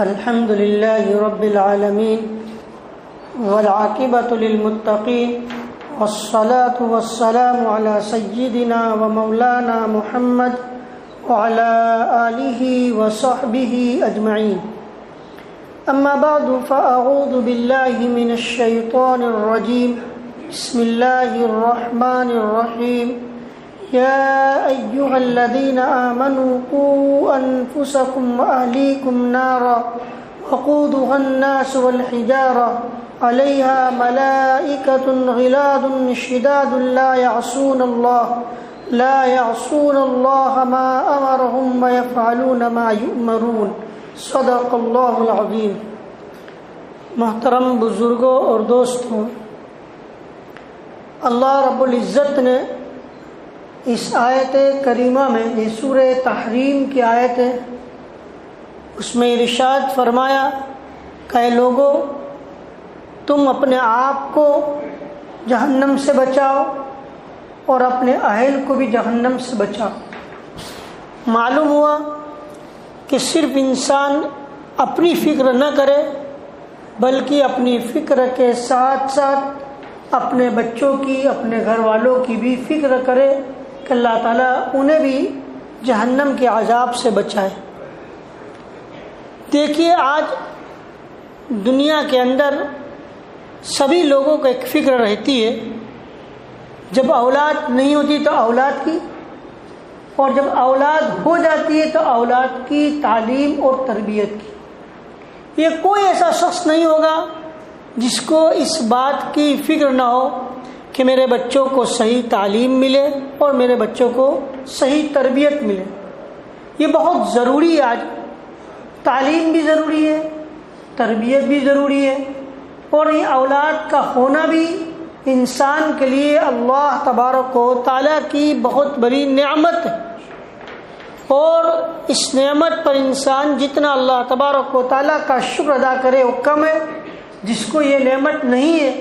الحمد لله رب العالمين والعاقبة للمتقين والصلاة والسلام على سيدنا ومولانا محمد وعلى آله وصحبه أجمعين. أما بعد فأعوذ بالله من الشيطان الرجيم. بسم الله الرحمن الرحيم. يا أيها الذين آمنوا قوا أنفسكم وأهليكم نارا وقودها الناس والحجارة عليها ملائكة غلاظ شداد لا يعصون الله ما أمرهم ويفعلون ما يؤمرون. صدق اللہ العظیم. محترم بزرگوں اور دوستوں، اللہ رب العزت نے اس آیت کریمہ میں، یہ سورہ تحریم کی آیت ہے، اس میں ارشاد فرمایا کہ اے لوگو، تم اپنے آپ کو جہنم سے بچاؤ اور اپنے اہل کو بھی جہنم سے بچاؤ. معلوم ہوا کہ صرف انسان اپنی فکر نہ کرے بلکہ اپنی فکر کے ساتھ ساتھ اپنے بچوں کی، اپنے گھر والوں کی بھی فکر کرے کہ اللہ تعالیٰ انہیں بھی جہنم کے عذاب سے بچائے. دیکھیے، آج دنیا کے اندر سبھی لوگوں کو ایک فکر رہتی ہے، جب اولاد نہیں ہوتی تو اولاد کی، اور جب اولاد ہو جاتی ہے تو اولاد کی تعلیم اور تربیت کی. یہ کوئی ایسا شخص نہیں ہوگا جس کو اس بات کی فکر نہ ہو کہ میرے بچوں کو صحیح تعلیم ملے اور میرے بچوں کو صحیح تربیت ملے. یہ بہت ضروری ہے. آج تعلیم بھی ضروری ہے، تربیت بھی ضروری ہے، اور یہ اولاد کا ہونا بھی انسان کے لیے اللہ تبارک و تعالیٰ کی بہت بڑی نعمت ہے. اور اس نعمت پر انسان جتنا اللہ تبارک و تعالیٰ کا شکر ادا کرے وہ کم ہے. جس کو یہ نعمت نہیں ہے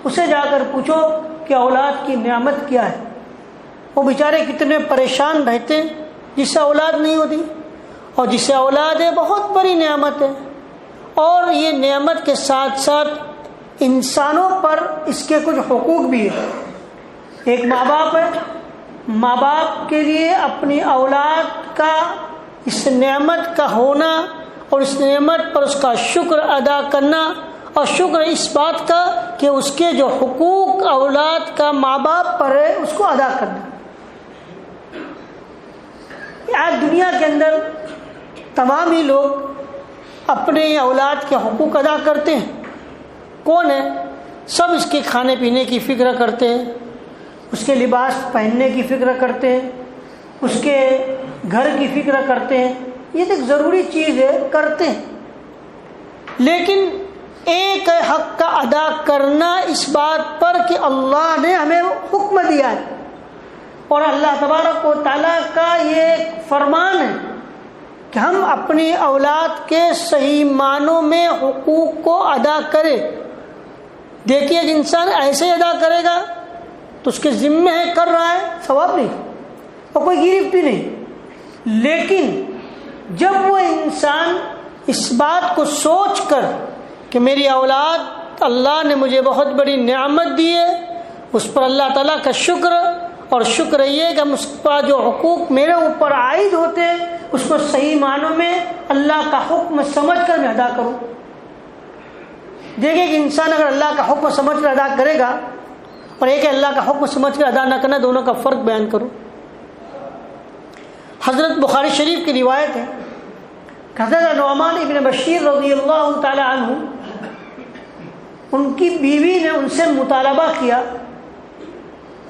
اسے جا کر پوچھو کہ اولاد کی نعمت کیا ہے. وہ بیچارے کتنے پریشان رہتے ہیں جس سے اولاد نہیں ہوتی، اور جس سے اولاد ہے بہت بڑی نعمت ہے. اور یہ نعمت کے ساتھ ساتھ انسانوں پر اس کے کچھ حقوق بھی ہیں. ایک ماں باپ ہے، ماں باپ کے لیے اپنی اولاد کا اس نعمت کا ہونا اور اس نعمت پر اس کا شکر ادا کرنا، اور شکر اس بات کا کہ اس کے جو حقوق اولاد کا ماں باپ پر ہے اس کو ادا کرنا. آج دنیا کے اندر تمام ہی لوگ اپنے اولاد کے حقوق ادا کرتے ہیں. کون ہے؟ سب اس کے کھانے پینے کی فکر کرتے ہیں، اس کے لباس پہننے کی فکر کرتے ہیں، اس کے گھر کی فکر کرتے ہیں. یہ ایک ضروری چیز ہے، کرتے ہیں. لیکن ایک حق کا ادا کرنا اس بات پر کہ اللہ نے ہمیں حکم دیا ہے، اور اللہ تبارک و تعالیٰ کا یہ فرمان ہے کہ ہم اپنی اولاد کے صحیح معنوں میں حقوق کو ادا کریں. دیکھیے، ایک انسان ایسے ادا کرے گا تو اس کے ذمہ ہے، کر رہا ہے، ثواب نہیں اور کوئی گرفت نہیں. لیکن جب وہ انسان اس بات کو سوچ کر کہ میری اولاد اللہ نے مجھے بہت بڑی نعمت دی ہے، اس پر اللہ تعالیٰ کا شکر، اور شکر یہ کہ ہم اس کا جو حقوق میرے اوپر عائد ہوتے ہیں اس کو صحیح معنوں میں اللہ کا حکم سمجھ کر میں ادا کروں. دیکھیں کہ انسان اگر اللہ کا حکم سمجھ کر ادا کرے گا اور ایک اللہ کا حکم سمجھ کر ادا نہ کرنا، دونوں کا فرق بیان کروں. حضرت بخاری شریف کی روایت ہے، حضرت نعمان ابن بشیر رضی اللہ تعالی عنہ، ان کی بیوی نے ان سے مطالبہ کیا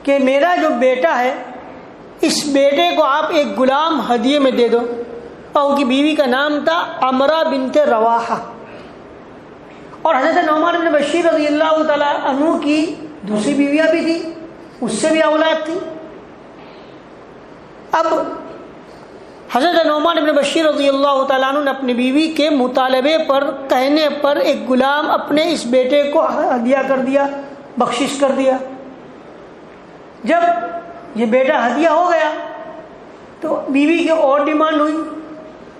کہ میرا جو بیٹا ہے اس بیٹے کو آپ ایک غلام ہدیے میں دے دو. اور ان کی بیوی کا نام تھا عمرہ بنت رواحہ. اور حضرت نعمان بن بشیر رضی اللہ تعالی عنہ کی دوسری بیویاں بھی تھی، اس سے بھی اولاد تھی. اب حضرت نعمان بن بشیر رضی اللہ تعالیٰ عنہ نے اپنی بیوی کے مطالبے پر، کہنے پر، ایک غلام اپنے اس بیٹے کو ہدیہ کر دیا، بخشش کر دیا. جب یہ بیٹا ہدیہ ہو گیا تو بیوی کی اور ڈیمانڈ ہوئی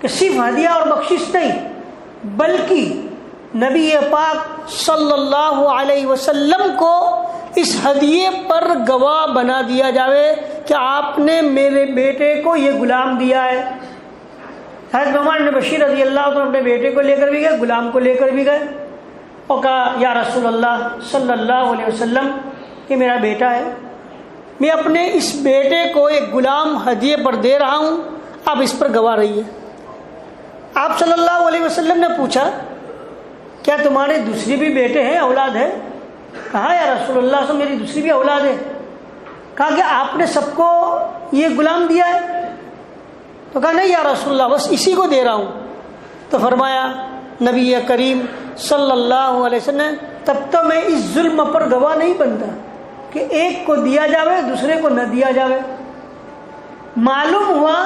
کہ صرف ہدیہ اور بخشش نہیں، بلکہ نبی پاک صلی اللہ علیہ وسلم کو اس ہدیے پر گواہ بنا دیا جاوے کہ آپ نے میرے بیٹے کو یہ غلام دیا ہے۔ حضرت نعمان بن بشیر رضی اللہ عنہ اپنے بیٹے کو لے کر بھی گئے، غلام کو لے کر بھی گئے اور کہا یا رسول اللہ صلی اللہ علیہ وسلم، یہ میرا بیٹا ہے، میں اپنے اس بیٹے کو ایک غلام ہدیے پر دے رہا ہوں، آپ اس پر گواہ رہیے۔ آپ صلی اللہ علیہ وسلم نے پوچھا کیا تمہارے دوسری بھی بیٹے ہیں، اولاد ہے؟ کہا یا رسول اللہ صلی میری دوسری بھی اولاد ہے۔ کہا کہ آپ نے سب کو یہ غلام دیا ہے؟ تو کہا نہیں یا رسول اللہ بس اسی کو دے رہا ہوں۔ تو فرمایا نبی کریم صلی اللہ علیہ وسلم تب تو میں اس ظلم پر گواہ نہیں بنتا کہ ایک کو دیا جاوے دوسرے کو نہ دیا جاوے۔ معلوم ہوا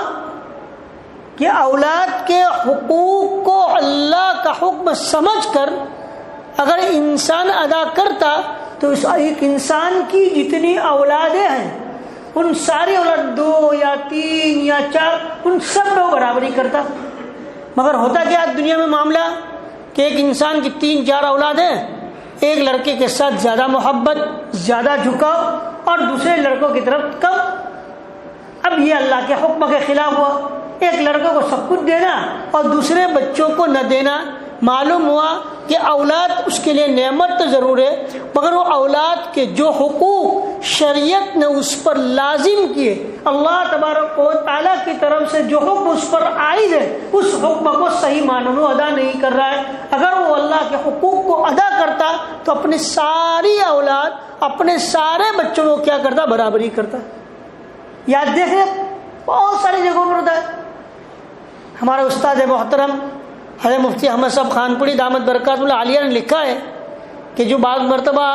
کہ اولاد کے حقوق کو اللہ کا حکم سمجھ کر اگر انسان ادا کرتا تو اس ایک انسان کی جتنی اولادیں ہیں ان ساری اولاد 2 یا 3 یا 4 ان سب میں وہ برابری کرتا۔ مگر ہوتا کیا دنیا میں معاملہ کہ ایک انسان کی 3-4 اولاد ہیں، ایک لڑکے کے ساتھ زیادہ محبت، زیادہ جھکاؤ اور دوسرے لڑکوں کی طرف کم۔ اب یہ اللہ کے حکم کے خلاف ہوا، ایک لڑکے کو سب کچھ دینا اور دوسرے بچوں کو نہ دینا۔ معلوم ہوا کہ اولاد اس کے لیے نعمت تو ضرور ہے مگر وہ اولاد کے جو حقوق شریعت نے اس پر لازم کیے، اللہ تبارک و تعالیٰ کی طرف سے جو حکم اس پر عائد ہے اس حکم کو صحیح معنوں میں ادا نہیں کر رہا ہے۔ اگر وہ اللہ کے حقوق کو ادا کرتا تو اپنی ساری اولاد، اپنے سارے بچوں کو کیا کرتا؟ برابری کرتا۔ یاد دیکھیں بہت ساری جگہوں پر ہوتا ہے۔ ہمارے استاد محترم حضرت مفتی احمد صاحب خانپوری دامت برکاتہ اللہ عالیہ نے لکھا ہے کہ جو بعض مرتبہ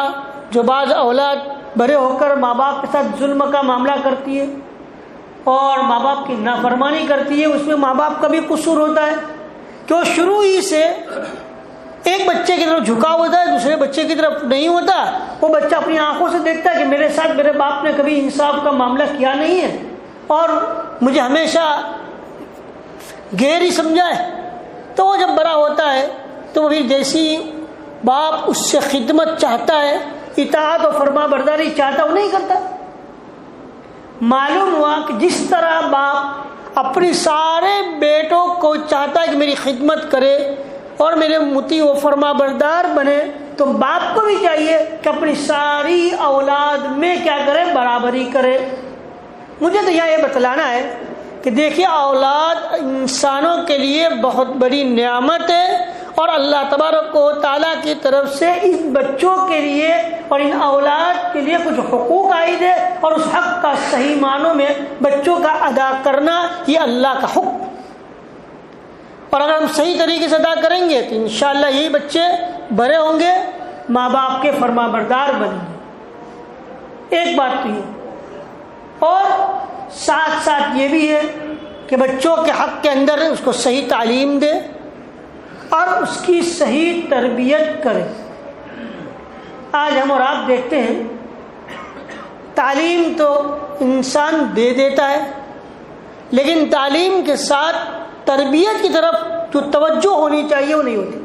بعض اولاد بڑے ہو کر ماں باپ کے ساتھ ظلم کا معاملہ کرتی ہے اور ماں باپ کی نافرمانی کرتی ہے، اس میں ماں باپ کا بھی قصور ہوتا ہے کہ وہ شروع ہی سے ایک بچے کی طرف جھکا ہوتا ہے، دوسرے بچے کی طرف نہیں ہوتا۔ وہ بچہ اپنی آنکھوں سے دیکھتا ہے کہ میرے ساتھ میرے باپ نے کبھی انصاف کا معاملہ کیا نہیں ہے اور مجھے ہمیشہ غیر ہی سمجھا ہے۔ تو وہ جب بڑا ہوتا ہے تو وہ پھر جیسی باپ اس سے خدمت چاہتا ہے، اطاعت و فرما برداری چاہتا، وہ نہیں کرتا۔ معلوم ہوا کہ جس طرح باپ اپنی سارے بیٹوں کو چاہتا ہے کہ میری خدمت کرے اور میرے مطیع و فرما بردار بنے، تو باپ کو بھی چاہیے کہ اپنی ساری اولاد میں کیا کرے؟ برابری کرے۔ مجھے تو یہاں یہ بتلانا ہے کہ دیکھیے اولاد انسانوں کے لیے بہت بڑی نعمت ہے اور اللہ تبارک و تعالیٰ کی طرف سے ان بچوں کے لیے اور ان اولاد کے لیے کچھ حقوق عائد ہے اور اس حق کا صحیح معنوں میں بچوں کا ادا کرنا یہ اللہ کا حکم، اور اگر ہم صحیح طریقے سے ادا کریں گے تو انشاءاللہ یہی بچے بڑے ہوں گے، ماں باپ کے فرما بردار بنیں گے۔ ایک بات تو یہ، اور ساتھ ساتھ یہ بھی ہے کہ بچوں کے حق کے اندر اس کو صحیح تعلیم دے اور اس کی صحیح تربیت کرے۔ آج ہم اور آپ دیکھتے ہیں تعلیم تو انسان دے دیتا ہے لیکن تعلیم کے ساتھ تربیت کی طرف جو توجہ ہونی چاہیے وہ نہیں ہوتی،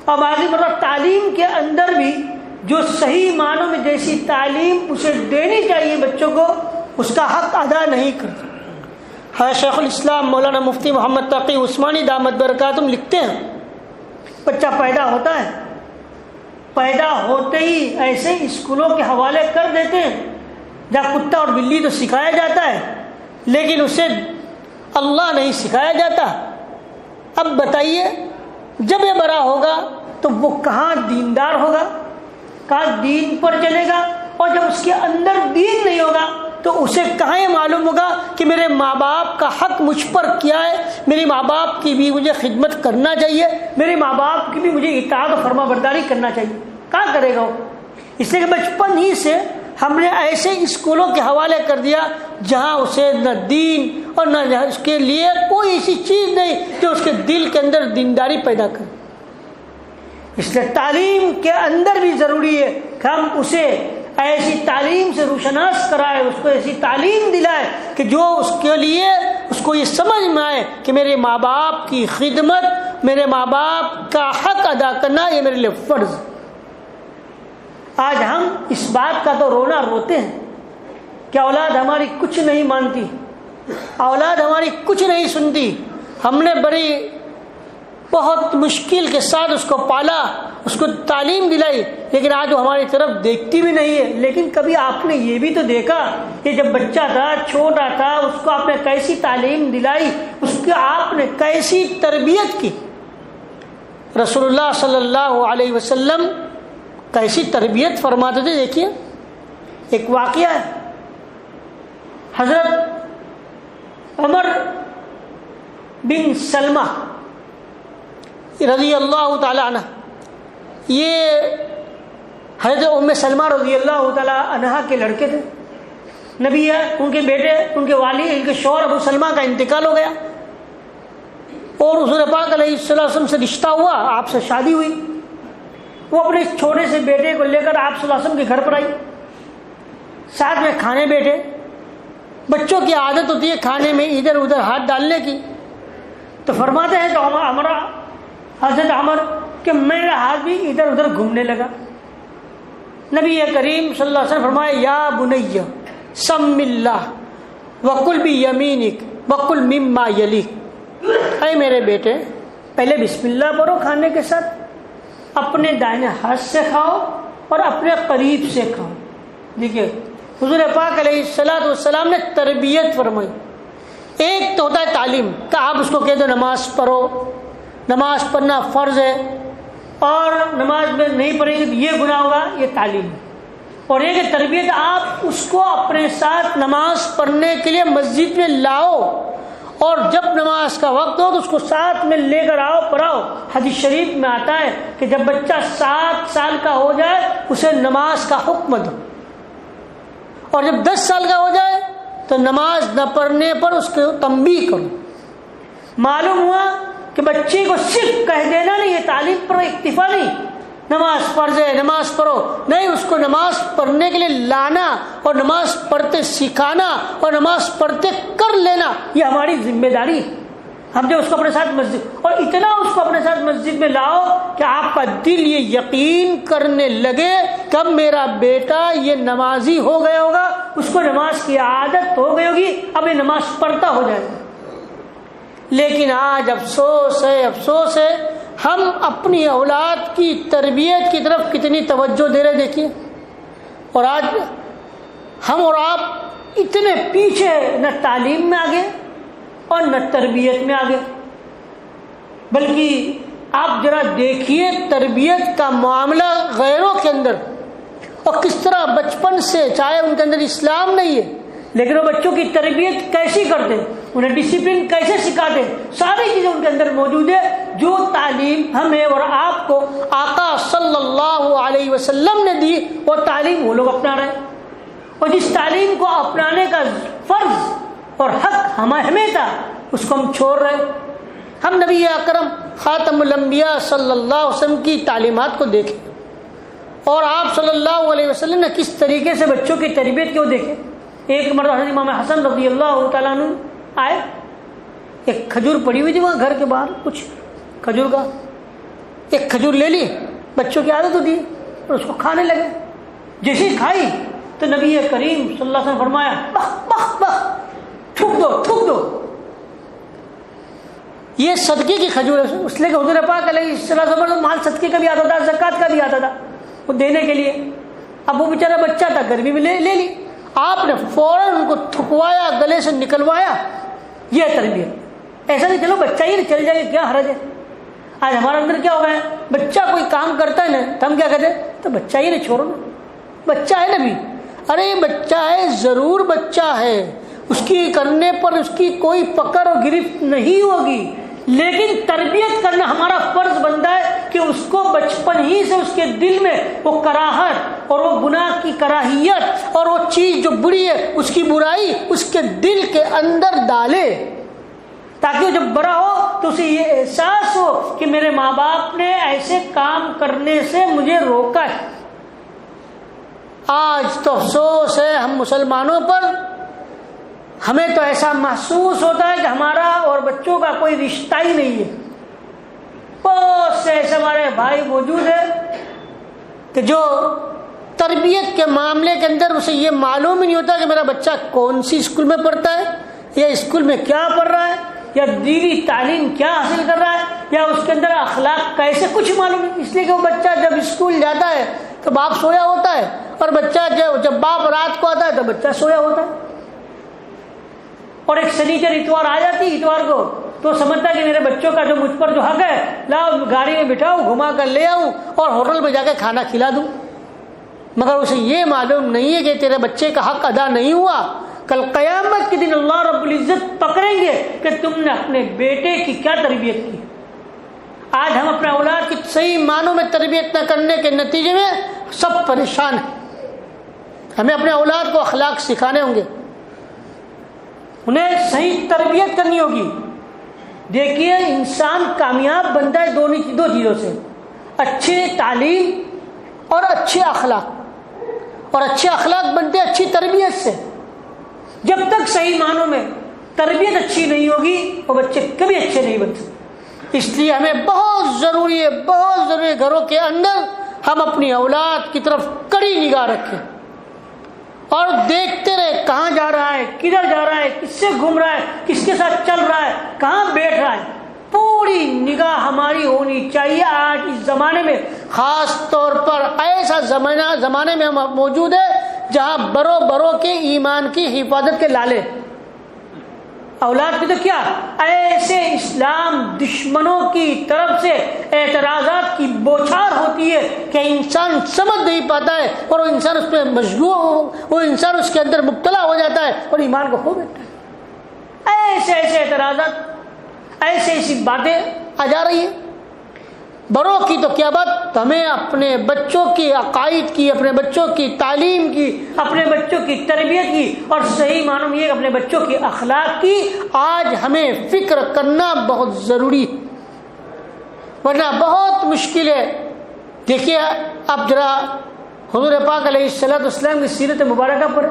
اور بعضی مرتبہ تعلیم کے اندر بھی جو صحیح معنوں میں جیسی تعلیم اسے دینی چاہیے بچوں کو اس کا حق ادا نہیں کرتا۔ شیخ الاسلام مولانا مفتی محمد تقی عثمانی دامت برکاتہم لکھتے ہیں بچہ پیدا ہوتا ہے، پیدا ہوتے ہی ایسے اسکولوں کے حوالے کر دیتے ہیں جہاں کتا اور بلی تو سکھایا جاتا ہے لیکن اسے اللہ نہیں سکھایا جاتا۔ اب بتائیے جب یہ بڑا ہوگا تو وہ کہاں دیندار ہوگا، کہاں دین پر چلے گا، اور جب اس کے اندر دین نہیں ہوگا تو اسے کہاں یہ معلوم ہوگا کہ میرے ماں باپ کا حق مجھ پر کیا ہے، میری ماں باپ کی بھی مجھے خدمت کرنا چاہیے، میرے ماں باپ کی بھی مجھے اطاعت و فرما برداری کرنا چاہیے۔ کہاں کرے گا وہ؟ اس لیے کہ بچپن ہی سے ہم نے ایسے اسکولوں کے حوالے کر دیا جہاں اسے نہ دین اور نہ اس کے لیے کوئی ایسی چیز نہیں جو اس کے دل کے اندر دینداری پیدا کرے۔ اس لیے تعلیم کے اندر بھی ضروری ہے کہ ہم اسے ایسی تعلیم سے روشناس کرائے، اس کو ایسی تعلیم دلائے کہ جو اس کے لیے اس کو یہ سمجھ میں آئے کہ میرے ماں باپ کی خدمت میرے ماں باپ کا حق ادا کرنا یہ میرے لیے فرض۔ آج ہم اس بات کا تو رونا روتے ہیں کہ اولاد ہماری کچھ نہیں مانتی، اولاد ہماری کچھ نہیں سنتی، ہم نے بڑی بہت مشکل کے ساتھ اس کو پالا، اس کو تعلیم دلائی، لیکن آج وہ ہماری طرف دیکھتی بھی نہیں ہے۔ لیکن کبھی آپ نے یہ بھی تو دیکھا کہ جب بچہ تھا، چھوٹا تھا، اس کو آپ نے کیسی تعلیم دلائی، اس کی آپ نے کیسی تربیت کی؟ رسول اللہ صلی اللہ علیہ وسلم کیسی تربیت فرماتے تھے؟ دیکھیے ایک واقعہ ہے، حضرت عمر بن سلمہ رضی اللہ تعالی عنہ، یہ حضرت ام سلمہ رضی اللہ تعالی عنہ کے لڑکے تھے، نبی ہے، ان کے بیٹے، ان کے والد، ان کے شوہر ابو سلمہ کا انتقال ہو گیا، اور حضور پاک علیہ السلام سے رشتہ ہوا، آپ سے شادی ہوئی۔ وہ اپنے چھوٹے سے بیٹے کو لے کر آپ صلی اللہ علیہ وسلم کے گھر پر آئی، ساتھ میں کھانے بیٹھے۔ بچوں کی عادت ہوتی ہے کھانے میں ادھر ادھر ہاتھ ڈالنے کی، تو فرماتے ہیں تو ہمارا حضرت عمر کہ میرا ہاتھ بھی ادھر ادھر گھومنے لگا۔ نبی کریم صلی اللہ علیہ وسلم فرمائے یا بنی سم اللہ وکل بیمینک وکل مما یلیک، اے میرے بیٹے پہلے بسم اللہ پڑھو، کھانے کے ساتھ اپنے دائیں ہاتھ سے کھاؤ اور اپنے قریب سے کھاؤ۔ دیکھیے حضور پاک علیہ السلام نے تربیت فرمائی۔ ایک تو ہوتا ہے تعلیم کہ آپ اس کو کہہ دو نماز پڑھو، نماز پڑھنا فرض ہے، اور نماز میں نہیں پڑھیں گے تو یہ گناہ ہوگا، یہ تعلیم ہے۔ اور ایک ہے تربیت، آپ اس کو اپنے ساتھ نماز پڑھنے کے لیے مسجد میں لاؤ، اور جب نماز کا وقت ہو تو اس کو ساتھ میں لے کر آؤ، پڑھاؤ۔ حدیث شریف میں آتا ہے کہ جب بچہ 7 سال کا ہو جائے اسے نماز کا حکم دو، اور جب 10 سال کا ہو جائے تو نماز نہ پڑھنے پر اس کو تنبیہ کرو۔ معلوم ہوا کہ بچے کو صرف کہہ دینا نہیں، یہ تعلیم پر اکتفا نہیں، نماز فرض ہے نماز پڑھو، نہیں، اس کو نماز پڑھنے کے لیے لانا اور نماز پڑھتے سکھانا اور نماز پڑھتے کر لینا، یہ ہماری ذمہ داری ہے۔ ہم جو اس کو اپنے ساتھ مسجد، اور اتنا اس کو اپنے ساتھ مسجد میں لاؤ کہ آپ کا دل یہ یقین کرنے لگے کہ اب میرا بیٹا یہ نمازی ہو گیا ہوگا، اس کو نماز کی عادت ہو گئی ہوگی، اب یہ نماز پڑھتا ہو جائے گا۔ لیکن آج افسوس ہے ہم اپنی اولاد کی تربیت کی طرف کتنی توجہ دے رہے، دیکھیے۔ اور آج ہم اور آپ اتنے پیچھے، نہ تعلیم میں آگے اور نہ تربیت میں آگے، بلکہ آپ ذرا دیکھیے تربیت کا معاملہ غیروں کے اندر، اور کس طرح بچپن سے، چاہے ان کے اندر اسلام نہیں ہے لیکن وہ بچوں کی تربیت کیسی کرتے، انہیں ڈسپلن کیسے سکھاتے، ساری چیزیں ان کے اندر موجود ہے، جو تعلیم ہمیں اور آپ کو آقا صلی اللہ علیہ وسلم نے دی، وہ تعلیم وہ لوگ اپنا رہے، اور جس تعلیم کو اپنانے کا فرض اور حق ہمیں تھا اس کو ہم چھوڑ رہے۔ ہم نبی اکرم خاتم الانبیاء صلی اللہ علیہ وسلم کی تعلیمات کو دیکھیں، اور آپ صلی اللہ علیہ وسلم نے کس طریقے سے بچوں کی تربیت کو دیکھیں۔ ایک مرتبہ حضرت امام حسن رضی اللہ تعالیٰ عنہ آئے، ایک کھجور پڑی ہوئی تھی وہاں گھر کے باہر، کچھ کھجور کا، ایک کھجور لے لی، بچوں کی عادت ہوتی ہے، اور اس کو کھانے لگے۔ جیسے ہی کھائی تو نبی کریم صلی اللہ علیہ وسلم فرمایا بخ بخ بخ، تھوک دو تھوک دو، یہ صدقے کی کھجور ہے۔ اس لیے کہ حضور پاک علیہ السلام مال صدقے کا بھی آتا تھا، زکوٰۃ کا بھی آتا تھا، وہ دینے کے لیے۔ اب وہ بیچارہ بچہ تھا، گرمی میں لے لی، آپ نے فوراً ان کو تھکوایا، گلے سے نکلوایا۔ یہ تربیت، ایسا نہیں چلو بچہ ہی چل جائے، کیا حرج ہے۔ آج ہمارے اندر کیا ہو گیا ہے، بچہ کوئی کام کرتا ہے نا تو ہم کیا کہتے ہیں، تو بچہ ہی نہیں، چھوڑو نا، بچہ ہے نا بھی، ارے بچہ ہے، ضرور بچہ ہے، اس کی کرنے پر اس کی کوئی پکڑ و گرفت نہیں ہوگی، لیکن تربیت کرنا ہمارا فرض بنتا ہے کہ اس کو بچپن ہی سے اس کے دل میں وہ کراہت اور وہ گناہ کی کراہیت اور وہ چیز جو بری ہے اس کی برائی اس کے دل کے اندر ڈالے، تاکہ جب بڑا ہو تو اسے یہ احساس ہو کہ میرے ماں باپ نے ایسے کام کرنے سے مجھے روکا ہے۔ آج تو افسوس ہے ہم مسلمانوں پر، ہمیں تو ایسا محسوس ہوتا ہے کہ ہمارا اور بچوں کا کوئی رشتہ ہی نہیں ہے، بہت سے ایسے ہمارے بھائی موجود ہیں کہ جو تربیت کے معاملے کے اندر اسے یہ معلوم ہی نہیں ہوتا کہ میرا بچہ کون سی اسکول میں پڑھتا ہے، یا اسکول میں کیا پڑھ رہا ہے، یا دینی تعلیم کیا حاصل کر رہا ہے، یا اس کے اندر اخلاق کیسے، کچھ معلوم نہیں. اس لیے کہ وہ بچہ جب اسکول جاتا ہے تو باپ سویا ہوتا ہے، اور بچہ جب باپ رات کو آتا ہے تو بچہ سویا ہوتا ہے. اور ایک سنیچر اتوار آ جاتی، اتوار کو تو سمجھتا ہے کہ میرے بچوں کا جو مجھ پر جو حق ہے، لاؤ گاڑی میں بٹھاؤ، گھما کر لے آؤں اور ہوٹل میں جا کے کھانا کھلا دوں. مگر اسے یہ معلوم نہیں ہے کہ تیرے بچے کا حق ادا نہیں ہوا. کل قیامت کے دن اللہ رب العزت پکڑیں گے کہ تم نے اپنے بیٹے کی کیا تربیت کی. آج ہم اپنے اولاد کی صحیح معنوں میں تربیت نہ کرنے کے نتیجے میں سب پریشان ہیں. ہمیں اپنے اولاد کو اخلاق سکھانے ہوں گے، انہیں صحیح تربیت کرنی ہوگی. دیکھیے انسان کامیاب بنتا ہے دو چیزوں سے، اچھی تعلیم اور اچھے اخلاق. اور اچھے اخلاق بنتے ہیں اچھی تربیت سے. جب تک صحیح معنوں میں تربیت اچھی نہیں ہوگی وہ بچے کبھی اچھے نہیں بن سکتے. اس لیے ہمیں بہت ضروری ہے گھروں کے اندر ہم اپنی اولاد کی طرف کڑی نگاہ رکھیں اور دیکھتے رہے کہاں جا رہا ہے، کدھر جا رہا ہے، کس سے گھوم رہا ہے، کس کے ساتھ چل رہا ہے، کہاں بیٹھ رہا ہے. پوری نگاہ ہماری ہونی چاہیے. آج اس زمانے میں خاص طور پر ایسا زمانے میں ہم موجود ہے جہاں بروں کے ایمان کی حفاظت کے لالے. اولاد کی تو کیا ایسے اسلام دشمنوں کی طرف سے اعتراضات کی بوچھار ہوتی ہے کہ انسان سمجھ نہیں پاتا ہے، اور وہ انسان اس پہ وہ انسان اس کے اندر مبتلا ہو جاتا ہے اور ایمان کو کھو بیٹھتا ہے. ایسے اعتراضات، ایسی باتیں آ جا رہی ہیں. بڑوں کی تو کیا بات، ہمیں اپنے بچوں کی عقائد کی، اپنے بچوں کی تعلیم کی، اپنے بچوں کی تربیت کی، اور صحیح معنوں میں یہ اپنے بچوں کی اخلاق کی آج ہمیں فکر کرنا بہت ضروری ہے، ورنہ بہت مشکل ہے. دیکھیے اب ذرا حضور پاک علیہ السلام کی سیرت مبارکہ پر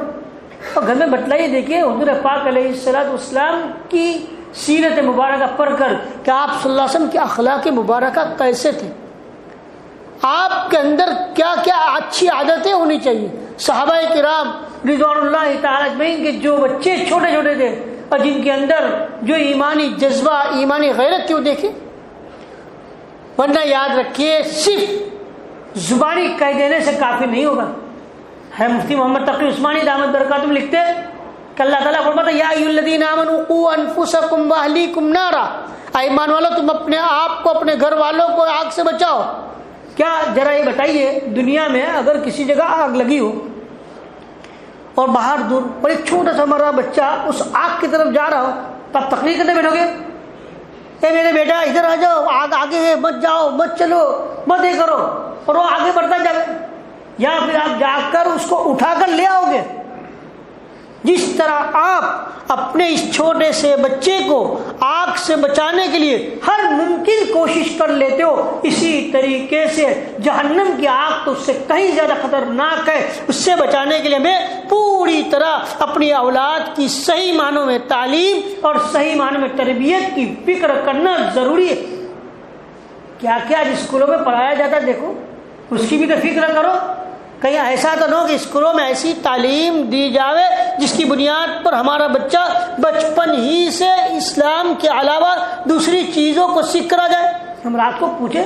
اور گھر میں بتلائیے. دیکھیے حضور پاک علیہ السلام کی سیرت مبارکہ پڑھ کر کہ آپ صلی اللہ علیہ وسلم کے اخلاق مبارکہ کیسے تھے، آپ کے اندر کیا کیا اچھی عادتیں ہونی چاہیے. صحابہ کرام رضوان اللہ تعالی اجمعین کے جو بچے چھوٹے چھوٹے تھے اور جن کے اندر جو ایمانی جذبہ، ایمانی غیرت تھی، وہ دیکھیں. ورنہ یاد رکھیے صرف زبانی کہہ دینے سے کافی نہیں ہوگا. ہے مفتی محمد تقی عثمانی دامت برکاتہم لکھتے کہ اللہ تعالیٰ فرماتا ہے یا ایھا الذین آمنوا قوا انفسکم واہلیکم نارا، ایمان والو تم اپنے آپ کو، اپنے گھر والوں کو آگ سے بچاؤ. کیا ذرا یہ بتائیے دنیا میں اگر کسی جگہ آگ لگی ہو اور باہر دور اور ایک چھوٹا سا مرا بچہ اس آگ کی طرف جا رہا ہو تو آپ تقریر کرنے بیٹھو گے؟ اے میرے بیٹا ادھر آ جاؤ، آگ آگے ہے، مت جاؤ، مت چلو، مت یہ کرو، اور وہ آگے بڑھتا جائے؟ یا پھر آپ جا کر اس کو اٹھا کر لے آؤ گے؟ جس طرح آپ اپنے اس چھوٹے سے بچے کو آگ سے بچانے کے لیے ہر ممکن کوشش کر لیتے ہو، اسی طریقے سے جہنم کی آگ تو اس سے کہیں زیادہ خطرناک ہے. اس سے بچانے کے لیے ہمیں پوری طرح اپنی اولاد کی صحیح معنوں میں تعلیم اور صحیح معنوں میں تربیت کی فکر کرنا ضروری ہے. کیا کیا آج اسکولوں میں پڑھایا جاتا ہے دیکھو، اس کی بھی تو فکر کرو. کہیں ایسا تو نہ ہو کہ اسکولوں میں ایسی تعلیم دی جاوے جس کی بنیاد پر ہمارا بچہ بچپن ہی سے اسلام کے علاوہ دوسری چیزوں کو سیکھ کر آ جائے. ہم رات کو پوچھیں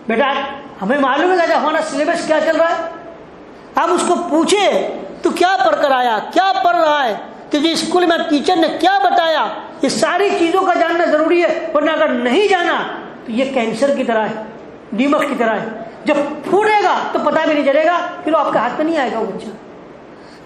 بیٹا ہمیں معلوم ہے کہ ہمارا سلیبس کیا چل رہا ہے، ہم اس کو پوچھیں تو کیا پڑھ کر آیا، کیا پڑھ رہا ہے، تجھے اسکول میں ٹیچر نے کیا بتایا. یہ ساری چیزوں کا جاننا ضروری ہے، ورنہ اگر نہیں جانا تو یہ کینسر کی طرح ہے، دیمک کی طرح ہے. جب پھوٹے گا تو پتہ بھی نہیں چلے گا، پھر وہ آپ کے ہاتھ میں نہیں آئے گا. وہ بچہ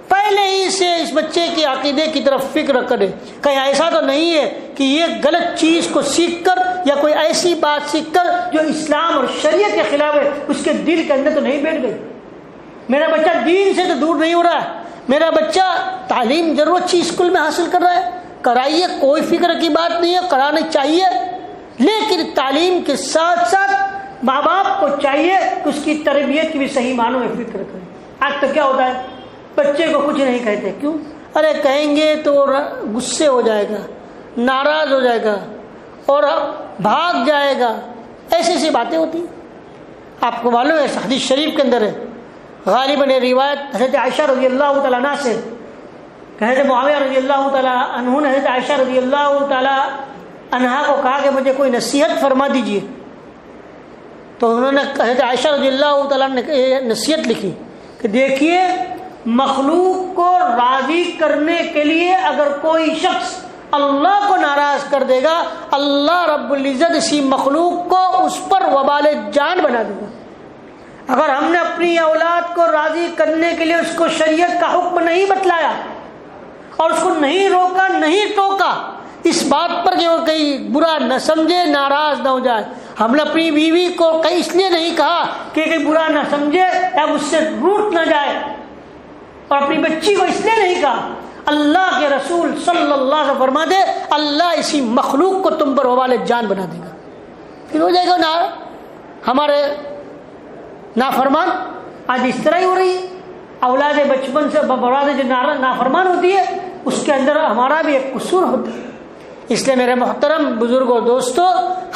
پہلے ہی سے اس بچے کے عقیدے کی طرف فکر کرے. کہیں ایسا تو نہیں ہے کہ یہ غلط چیز کو سیکھ کر یا کوئی ایسی بات سیکھ کر جو اسلام اور شریعت کے خلاف ہے اس کے دل کے اندر تو نہیں بیٹھ گئی. میرا بچہ دین سے تو دور نہیں ہو رہا ہے، میرا بچہ تعلیم ضرور اچھی اسکول میں حاصل کر رہا ہے، کرائیے، کوئی فکر کی بات نہیں ہے، کرانا چاہیے. لیکن تعلیم کے ساتھ ساتھ ماں باپ کو چاہیے کہ اس کی تربیت کی بھی صحیح معنوں میں فکر کریں. آج تو کیا ہوتا ہے، بچے کو کچھ نہیں کہتے. کیوں؟ ارے کہیں گے تو غصے ہو جائے گا، ناراض ہو جائے گا اور بھاگ جائے گا، ایسی ایسی باتیں ہوتی ہیں. آپ کو معلوم ہے حدیث شریف کے اندر ہے غالباً روایت حضرت عائشہ رضی اللہ تعالیٰ عنہ سے کہ حضرت معاویہ رضی اللہ تعالیٰ عنہ نے حضرت عائشہ رضی اللہ تعالیٰ عنہا کو کہا کہ مجھے کوئی نصیحت فرما دیجیے. تو انہوں نے حضرت عائشہ رضی اللہ تعالیٰ نے نصیحت لکھی کہ دیکھیے مخلوق کو راضی کرنے کے لیے اگر کوئی شخص اللہ کو ناراض کر دے گا اللہ رب العزت اسی مخلوق کو اس پر وبال جان بنا دے گا. اگر ہم نے اپنی اولاد کو راضی کرنے کے لیے اس کو شریعت کا حکم نہیں بتلایا اور اس کو نہیں روکا نہیں ٹوکا اس بات پر کہ وہ کہیں برا نہ سمجھے ناراض نہ ہو جائے. ہم نے اپنی بیوی کو کہیں اس لیے نہیں کہا کہ کہیں برا نہ سمجھے یا اس سے روٹ نہ جائے اور اپنی بچی کو اس لیے نہیں کہا. اللہ کے رسول صلی اللہ علیہ وسلم فرما دے اللہ اسی مخلوق کو تم پر وبال جان بنا دے گا. پھر ہو جائے گا نا ہمارے نافرمان. آج اس طرح ہی ہو رہی ہے. اولاد بچپن سے برباد جو نافرمان ہوتی ہے اس کے اندر ہمارا بھی ایک قصور ہوتا ہے. اس لیے میرے محترم بزرگوں دوستو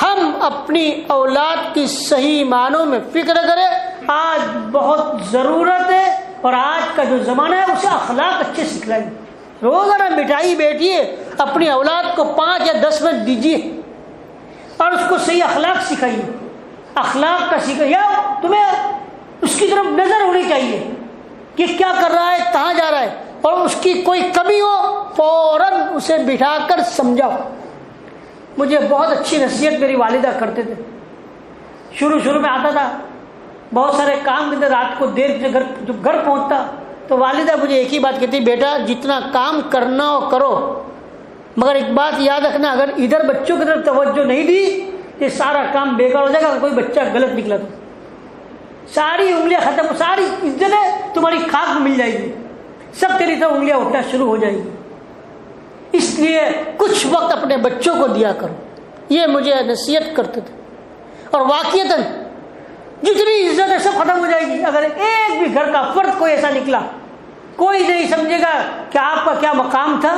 ہم اپنی اولاد کی صحیح معنوں میں فکر کریں. آج بہت ضرورت ہے اور آج کا جو زمانہ ہے اسے اخلاق اچھے سکھلائیں. روزانہ مٹھائی بیٹھیے اپنی اولاد کو 5 یا 10 منٹ دیجیے اور اس کو صحیح اخلاق سکھائیے. اخلاق کا سکھائیے. تمہیں اس کی طرف نظر ہونی چاہیے کہ کیا کر رہا ہے کہاں جا رہا ہے اور اس کی کوئی کمی ہو فوراً اسے بٹھا کر سمجھاؤ. مجھے بہت اچھی نصیحت میری والدہ کرتے تھے. شروع میں آتا تھا بہت سارے کام کے اندر رات کو دیر سے جب گھر پہنچتا تو والدہ مجھے ایک ہی بات کہتی بیٹا جتنا کام کرنا ہو کرو مگر ایک بات یاد رکھنا اگر ادھر بچوں کی طرف توجہ نہیں دی یہ سارا کام بیکار ہو جائے گا. اگر کوئی بچہ غلط نکلا تو ساری انگلیاں ختم ساری عزتیں تمہاری خاک میں مل جائے گی. سب تیری طرف انگلیاں اٹھنا شروع ہو جائیں گی. اس لیے کچھ وقت اپنے بچوں کو دیا کرو. یہ مجھے نصیحت کرتے تھے اور واقعتاً جتنی عزت ہے سب ختم ہو جائے گی. اگر ایک بھی گھر کا فرد کوئی ایسا نکلا کوئی نہیں سمجھے گا کہ آپ کا کیا مقام تھا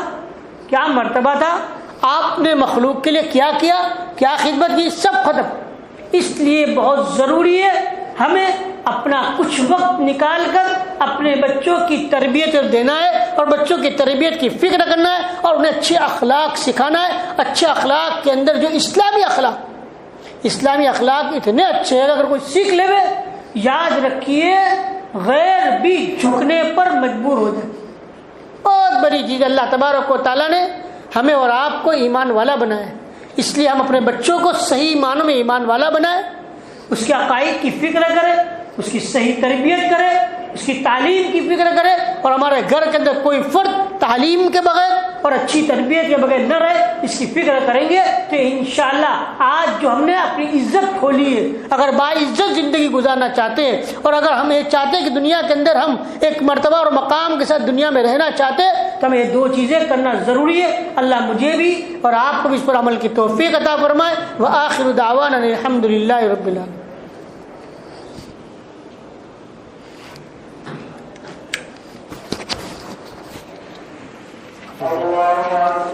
کیا مرتبہ تھا آپ نے مخلوق کے لیے کیا کیا کیا خدمت کی سب ختم. اس لیے بہت ضروری ہے ہمیں اپنا کچھ وقت نکال کر اپنے بچوں کی تربیت دینا ہے اور بچوں کی تربیت کی فکر کرنا ہے اور انہیں اچھے اخلاق سکھانا ہے. اچھے اخلاق کے اندر جو اسلامی اخلاق اتنے اچھے ہیں اگر کوئی سیکھ لے یاد رکھیے غیر بھی جھکنے پر مجبور ہو جائے. بہت بڑی چیز اللہ تبارک و تعالیٰ نے ہمیں اور آپ کو ایمان والا بنایا ہے. اس لیے ہم اپنے بچوں کو صحیح معنوں میں ایمان والا بنائیں. اس کے عقائد کی فکر کرے اس کی صحیح تربیت کرے اس کی تعلیم کی فکر کرے اور ہمارے گھر کے اندر کوئی فرد تعلیم کے بغیر اور اچھی تربیت کے بغیر نہ رہے اس کی فکر کریں گے تو انشاءاللہ آج جو ہم نے اپنی عزت کھولی ہے اگر باعزت زندگی گزارنا چاہتے ہیں اور اگر ہم یہ چاہتے ہیں کہ دنیا کے اندر ہم ایک مرتبہ اور مقام کے ساتھ دنیا میں رہنا چاہتے ہیں تو ہمیں یہ 2 چیزیں کرنا ضروری ہے. اللہ مجھے بھی اور آپ کو بھی اس پر عمل کی توفیق عطا فرمائے. وآخر دعوانا الحمدللہ رب العالمین. اللہ